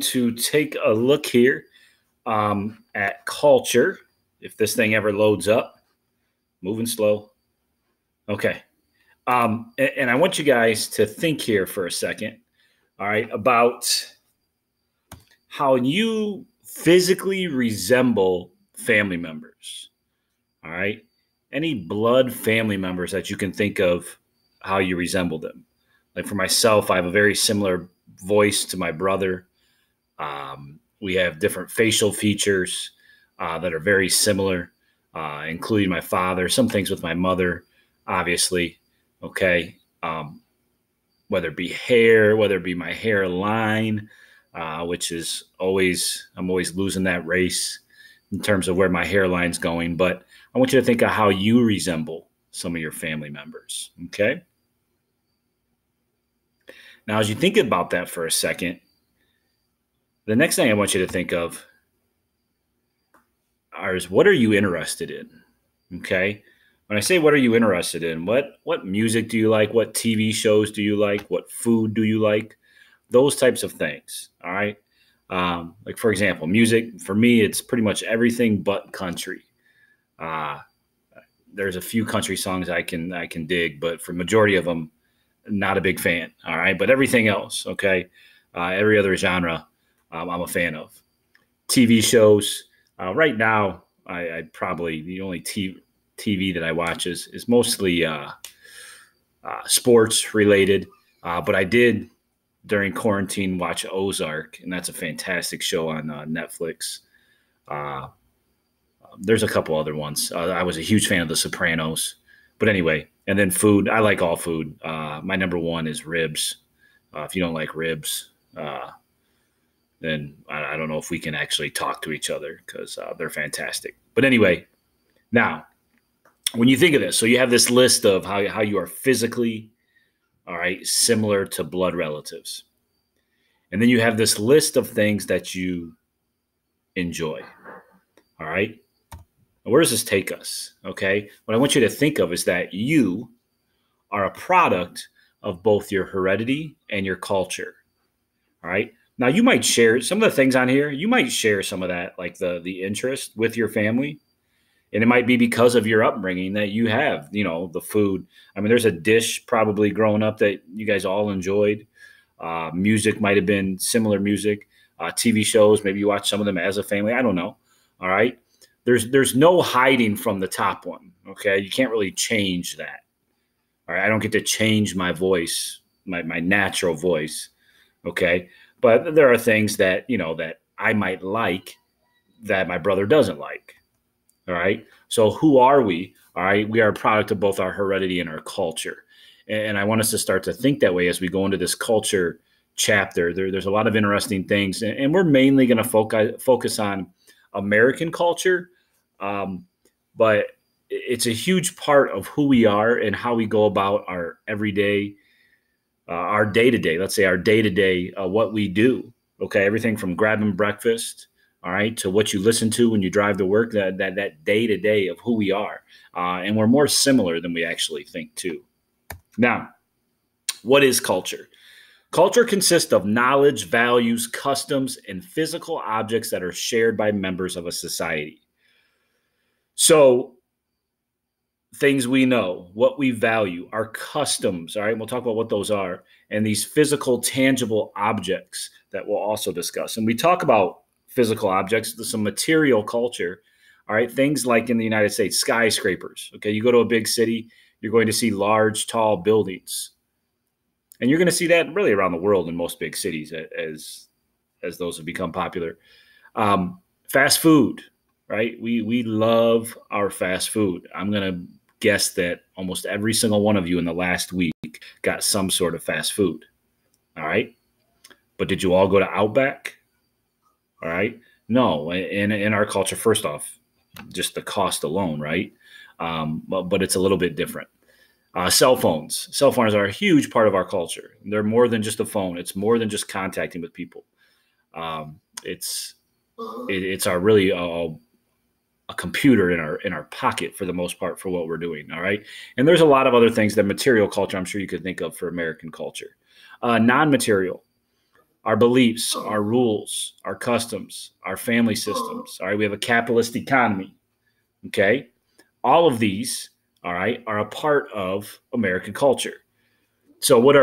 to take a look here at culture. If this thing ever loads up, moving slow. Okay. And I want you guys to think here for a second, all right, about how you physically resemble family members, all right? Any blood family members that you can think of, how you resemble them. Like for myself, I have a very similar voice to my brother. We have different facial features that are very similar, including my father, some things with my mother, obviously. Okay. Whether it be hair, whether it be my hairline, which is I'm always losing that race in terms of where my hairline's going. But I want you to think of how you resemble some of your family members. Okay. Now, as you think about that for a second, the next thing I want you to think of is what are you interested in? Okay. When I say what are you interested in, what music do you like? What TV shows do you like? What food do you like? Those types of things. All right. Like for example, music for me, it's pretty much everything but country. Uh, there's a few country songs I can dig, but for majority of them, not a big fan. All right, but everything else, okay, every other genre, I'm a fan of. TV shows. Right now, I probably the only TV that I watch is mostly sports related. But I did during quarantine watch Ozark, and that's a fantastic show on Netflix. Uh, there's a couple other ones. I was a huge fan of The Sopranos, but anyway, and then food. I like all food. My number one is ribs. If you don't like ribs, then I don't know if we can actually talk to each other because they're fantastic. But anyway, now when you think of this, so you have this list of how you are physically, all right, similar to blood relatives. And then you have this list of things that you enjoy. All right. Where does this take us? Okay. What I want you to think of is that you are a product of both your heredity and your culture. All right. Now you might share some of the things on here. You might share some of that, like the interest with your family. And it might be because of your upbringing that you have, the food. I mean, there's a dish probably growing up that you guys all enjoyed. Music might have been similar music. TV shows, maybe you watch some of them as a family. I don't know. All right. There's no hiding from the top one. Okay. You can't really change that. All right. I don't get to change my voice, my natural voice. Okay. But there are things that, that I might like that my brother doesn't like. All right. So who are we? All right. We are a product of both our heredity and our culture. And I want us to start to think that way as we go into this culture chapter. There's a lot of interesting things. And we're mainly going to focus on American culture. But it's a huge part of who we are and how we go about our everyday, our day-to-day, let's say our day-to-day, what we do. Okay. Everything from grabbing breakfast, all right, to what you listen to when you drive to work, that day-to-day of who we are. And we're more similar than we actually think too. Now, what is culture? Culture consists of knowledge, values, customs, and physical objects that are shared by members of a society. So things we know, what we value, our customs, all right, we'll talk about what those are, and these physical, tangible objects that we'll also discuss. And we talk about physical objects, some material culture, all right, things like in the United States, skyscrapers. Okay, you go to a big city, you're going to see large, tall buildings. And you're going to see that really around the world in most big cities as those have become popular. Fast food, right? We love our fast food. I'm going to guess that almost every single one of you in the last week got some sort of fast food. All right. But did you all go to Outback? All right. No. In our culture, first off, just the cost alone, right? But it's a little bit different. Cell phones. Cell phones are a huge part of our culture. They're more than just a phone. It's more than just contacting with people. It's our really a computer in our pocket for the most part for what we're doing. All right. And there's a lot of other things that material culture I'm sure you could think of for American culture. Non-material. our beliefs, our rules, our customs, our family systems. All right, we have a capitalist economy. Okay, all of these, all right, are a part of American culture. So what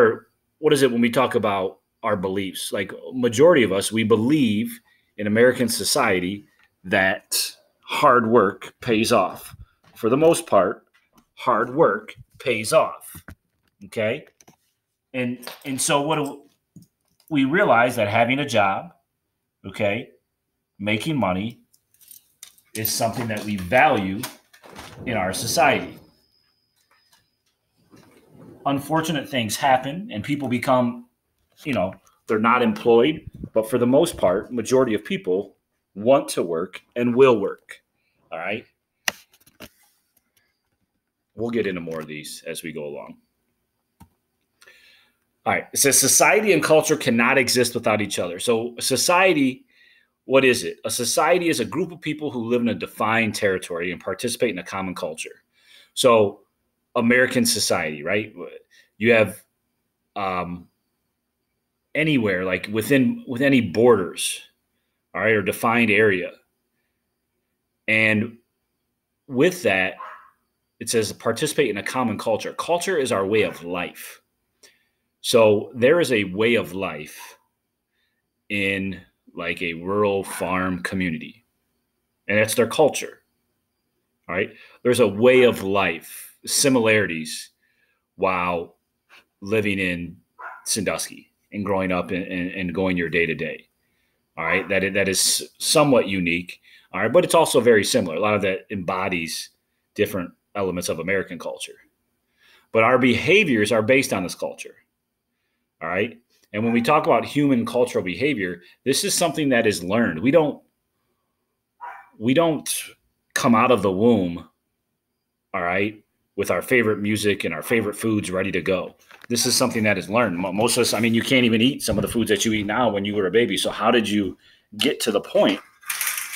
is it when we talk about our beliefs? Like majority of us, we believe in American society that hard work pays off. For the most part, hard work pays off. Okay, and so what do we realize that having a job, okay, making money is something that we value in our society. Unfortunate things happen and people become, they're not employed, but for the most part, majority of people want to work and will work. All right. We'll get into more of these as we go along. All right. It says society and culture cannot exist without each other. So society, what is it? A society is a group of people who live in a defined territory and participate in a common culture. So American society, right? You have anywhere like with any borders, all right, or defined area. And with that, it says participate in a common culture. Culture is our way of life. So there is a way of life in like a rural farm community, and that's their culture. All right. There's a way of life, similarities while living in Sandusky and growing up and going your day to day. All right. That is somewhat unique. All right. But it's also very similar. A lot of that embodies different elements of American culture. But our behaviors are based on this culture. All right. And when we talk about human cultural behavior, this is something that is learned. We don't come out of the womb, all right, with our favorite music and our favorite foods ready to go. This is something that is learned. Most of us, I mean, you can't even eat some of the foods that you eat now when you were a baby. So how did you get to the point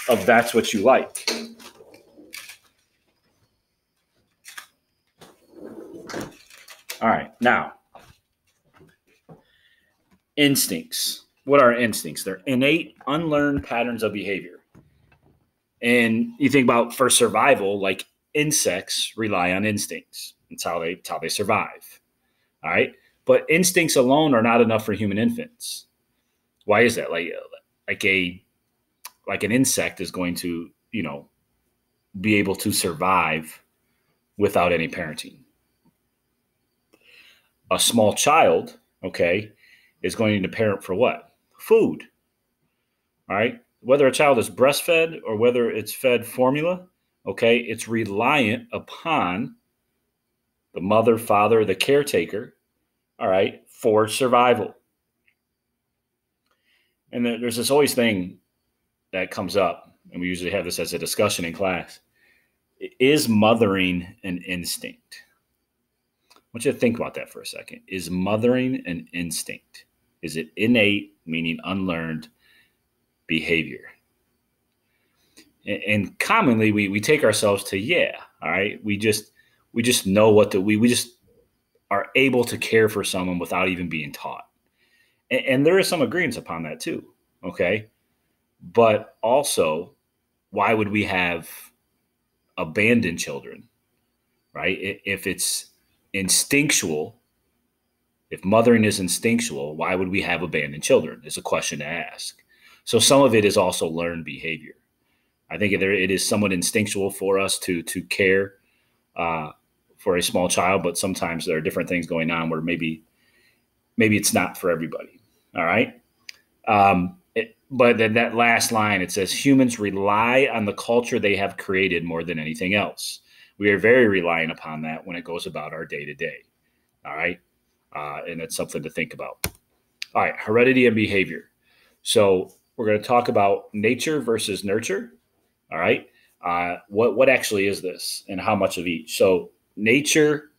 of that's what you like? All right. Now, instincts. What are instincts? They're innate, unlearned patterns of behavior. And you think about for survival, like insects rely on instincts. It's how they survive. All right. But instincts alone are not enough for human infants. Why is that? Like an insect is going to, be able to survive without any parenting. A small child, okay, is going to need a parent for what? Food. All right. Whether a child is breastfed or whether it's fed formula, okay, it's reliant upon the mother, father, the caretaker, all right, for survival. And there's this always thing that comes up, and we usually have this as a discussion in class. Is mothering an instinct? I want you to think about that for a second. Is mothering an instinct? Is it innate, meaning unlearned behavior? And commonly we take ourselves to, yeah, all right, we just know we just are able to care for someone without even being taught. And there is some agreements upon that too, okay? But also, why would we have abandoned children, right? If it's instinctual, if mothering is instinctual, why would we have abandoned children? Is a question to ask. So some of it is also learned behavior. I think it is somewhat instinctual for us to care for a small child, but sometimes there are different things going on where maybe it's not for everybody. All right. But then that last line, it says humans rely on the culture they have created more than anything else. We are very reliant upon that when it goes about our day to day. All right. And it's something to think about. All right. Heredity and behavior. So we're going to talk about nature versus nurture. All right. What actually is this and how much of each? So nature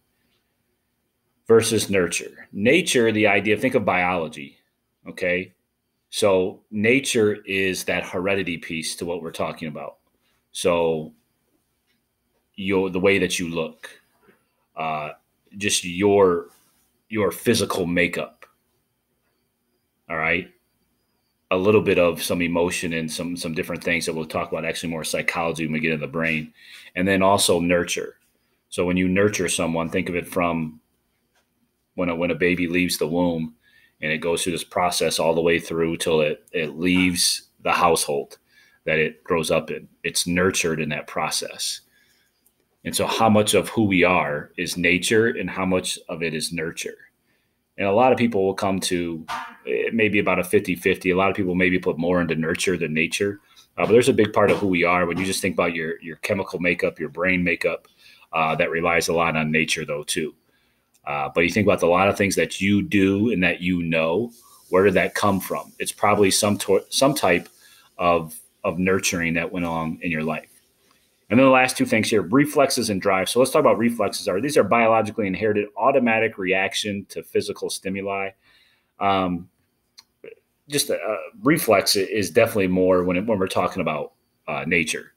versus nurture. Nature, the idea, think of biology. Okay. So nature is that heredity piece to what we're talking about. So the way that you look, just your physical makeup. All right. a little bit of some emotion and some different things that we'll talk about, actually more psychology when we get in the brain. And then also nurture. So when you nurture someone, think of it from when a baby leaves the womb and it goes through this process all the way through till it leaves the household that it grows up in. It's nurtured in that process. And so how much of who we are is nature and how much of it is nurture? And a lot of people will come to maybe about a 50-50. A lot of people maybe put more into nurture than nature. But there's a big part of who we are when you just think about your chemical makeup, your brain makeup, that relies a lot on nature though too. But you think about a lot of things that you do and that you know, where did that come from? It's probably some type of nurturing that went on in your life. And then the last two things here, reflexes and drive. So let's talk about reflexes. These are biologically inherited automatic reaction to physical stimuli. Just a reflex is definitely more when we're talking about nature.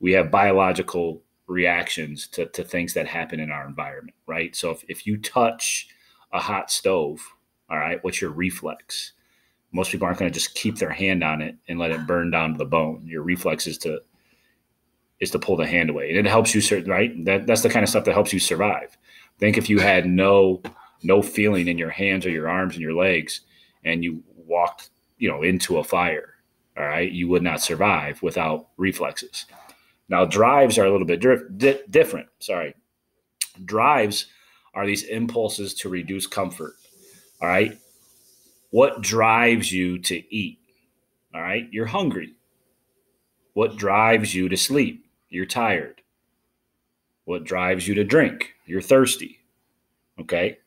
We have biological reactions to things that happen in our environment, right? So if you touch a hot stove, all right, what's your reflex? Most people aren't going to just keep their hand on it and let it burn down to the bone. Your reflex is to pull the hand away, and it helps you, right? That's the kind of stuff that helps you survive. Think if you had no feeling in your hands or your arms and your legs, and you walked, into a fire, all right, you would not survive without reflexes. Now, drives are a little bit different. Sorry. Drives are these impulses to reduce comfort, all right? What drives you to eat? All right, you're hungry. What drives you to sleep? You're tired. What drives you to drink? You're thirsty. Okay.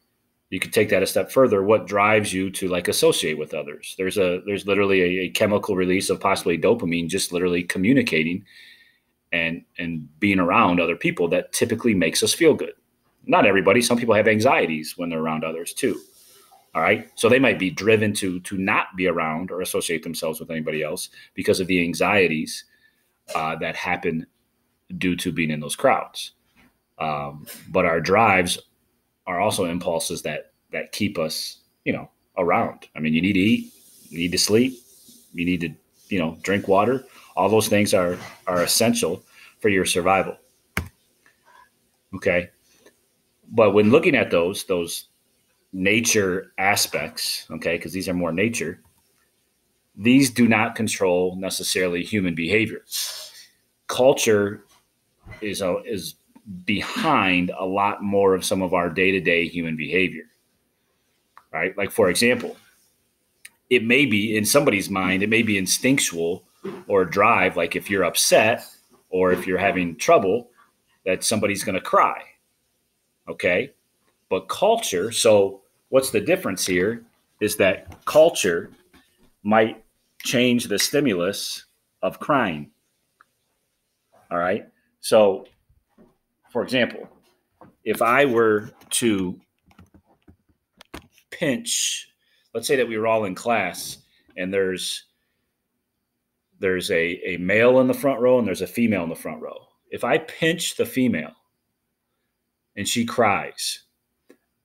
You could take that a step further. What drives you to associate with others? There's literally a chemical release of possibly dopamine, just literally communicating and being around other people that typically makes us feel good. Not everybody. Some people have anxieties when they're around others too. All right. So they might be driven to not be around or associate themselves with anybody else because of the anxieties that happen due to being in those crowds. But our drives are also impulses that keep us, around. I mean, you need to eat, you need to sleep, you need to, drink water. All those things are essential for your survival. Okay. But when looking at those nature aspects, okay, because these are more nature, these do not control necessarily human behavior. Culture is behind a lot more of some of our day-to-day human behavior, right? Like, for example, it may be in somebody's mind, it may be instinctual or drive, like if you're upset or if you're having trouble, that somebody's going to cry, okay? But culture, so what's the difference here is that culture might change the stimulus of crying, all right? So, for example, if I were to pinch, let's say that we were all in class and there's a male in the front row and there's a female in the front row. If I pinch the female and she cries,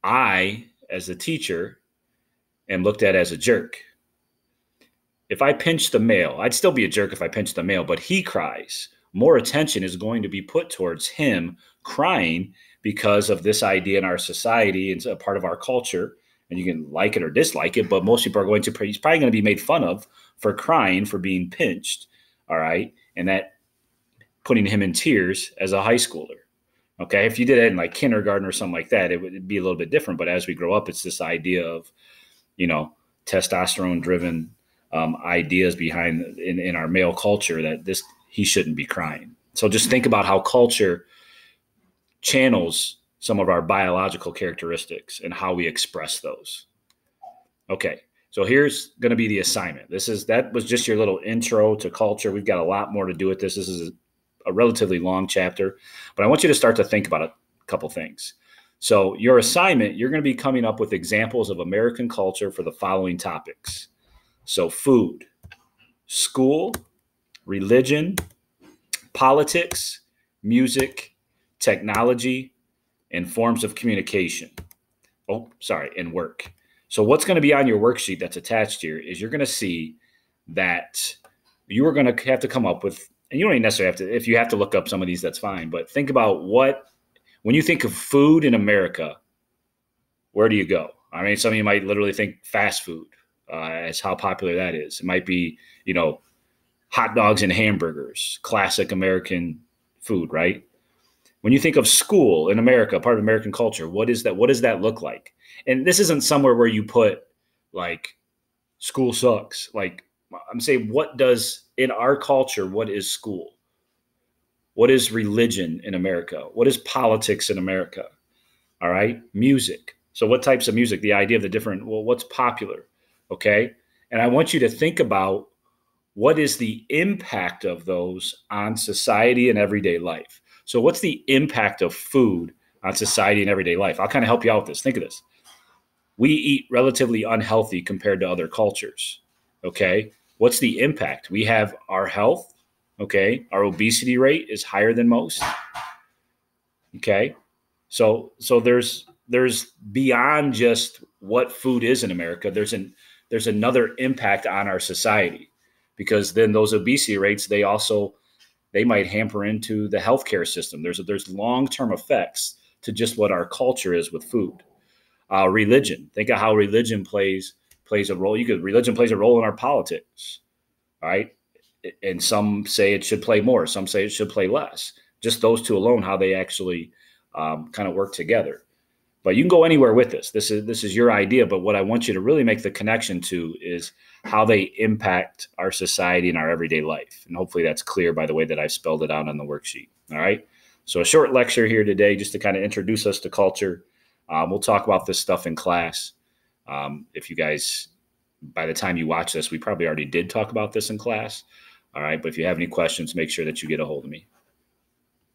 I, as a teacher, am looked at as a jerk. If I pinch the male, I'd still be a jerk if I pinch the male, but he cries. More attention is going to be put towards him crying because of this idea in our society. It's a part of our culture, and you can like it or dislike it, but most people are he's probably going to be made fun of for crying, for being pinched, all right? And that putting him in tears as a high schooler. Okay, if you did it in kindergarten or something like that, it would be a little bit different. But as we grow up, it's this idea of, testosterone-driven ideas behind in our male culture that he shouldn't be crying. So just think about how culture channels some of our biological characteristics and how we express those. Okay, so here's going to be the assignment. That was just your little intro to culture. We've got a lot more to do with this. This is a relatively long chapter, but I want you to start to think about a couple things. So your assignment, you're going to be coming up with examples of American culture for the following topics. So food, school, religion, politics, music, technology, and forms of communication. And work. So what's going to be on your worksheet that's attached here is you're going to see that you are going to have to come up with, and you don't even necessarily have to, if you have to look up some of these, that's fine. But think about when you think of food in America, where do you go? I mean, some of you might literally think fast food as how popular that is. It might be, hot dogs and hamburgers, classic American food, right? When you think of school in America, part of American culture, what is that? What does that look like? And this isn't somewhere where you put like school sucks. Like I'm saying, in our culture, what is school? What is religion in America? What is politics in America? All right. Music. So what types of music? The idea of the different, well, what's popular? Okay. And I want you to think about what is the impact of those on society and everyday life. So what's the impact of food on society and everyday life? I'll kind of help you out with this. Think of this. We eat relatively unhealthy compared to other cultures. Okay. What's the impact? We have our health. Okay. Our obesity rate is higher than most. Okay. So there's beyond just what food is in America. There's another impact on our society, because then those obesity rates, they might hamper into the healthcare system. There's long-term effects to just what our culture is with food. Religion. Think of how religion plays a role. Religion plays a role in our politics, all right? And some say it should play more. Some say it should play less. Just those two alone, how they actually kind of work together. But you can go anywhere with this. This is your idea. But what I want you to really make the connection to is how they impact our society and our everyday life. And hopefully that's clear by the way that I spelled it out on the worksheet. All right. So a short lecture here today just to kind of introduce us to culture. We'll talk about this stuff in class. If you guys, by the time you watch this, we probably already did talk about this in class. All right. But if you have any questions, make sure that you get a hold of me.